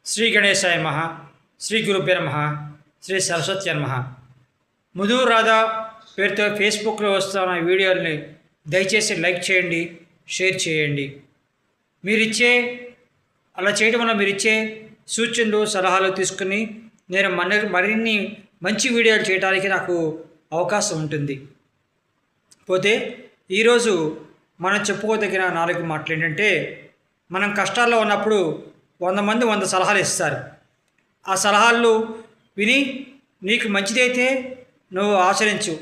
శ్రీ గణేశాయ నమః. శ్రీ గురుభ్యో నమః. శ్రీ సరస్వతి నమః. ముదురు రాధా పేరుతో ఫేస్బుక్లో వస్తున్న వీడియోల్ని దయచేసి లైక్ చేయండి, షేర్ చేయండి. అలా చేయడం వల్ల మీరిచ్చే సూచనలు సలహాలు తీసుకుని నేను మరిన్ని మంచి వీడియోలు చేయడానికి నాకు అవకాశం ఉంటుంది. పోతే ఈరోజు మనం చెప్పుకోదగిన 4 మాటలు ఏంటంటే, మనం కష్టాల్లో ఉన్నప్పుడు 100 మంది 100 సలహాలు ఇస్తారు. ఆ సలహాలు విని నీకు మంచిదైతే నువ్వు ఆచరించు,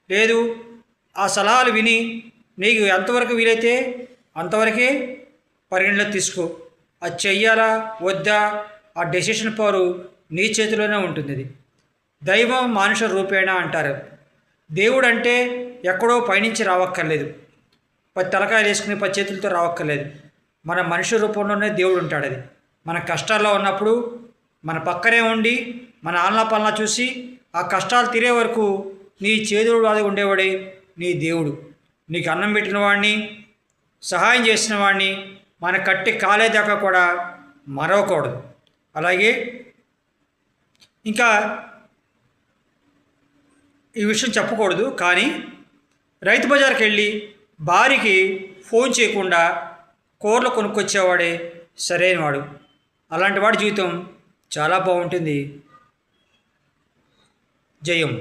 లేదు ఆ సలహాలు విని నీకు ఎంతవరకు వీలైతే అంతవరకే పరిగణలో తీసుకో. అది చెయ్యాలా వద్దా ఆ డెసిషన్ పవరు నీ చేతిలోనే ఉంటుంది. అది దైవం మానుష రూపేణ అంటారు. దేవుడు అంటే ఎక్కడో పైనుంచి రావక్కర్లేదు, 10 తలకాయలు వేసుకుని 10 చేతులతో రావక్కర్లేదు. మన మనుష్య రూపంలోనే దేవుడు ఉంటాడు. అది మన కష్టాల్లో ఉన్నప్పుడు మన పక్కనే ఉండి మన ఆలనా పాలనా చూసి ఆ కష్టాలు తీరే వరకు నీ చేదుడు అది ఉండేవాడే నీ దేవుడు. నీకు అన్నం పెట్టిన వాడిని, సహాయం చేసిన వాడిని మన కట్టి కాలేదాకా కూడా మరవకూడదు. అలాగే ఇంకా ఈ విషయం చెప్పకూడదు, కానీ రైతు బజార్కి వెళ్ళి భార్యకి ఫోన్ చేయకుండా కూరలు కొనుక్కొచ్చేవాడే సరైనవాడు. అలాంటి వాడి జీవితం చాలా బాగుంటుంది. జయం.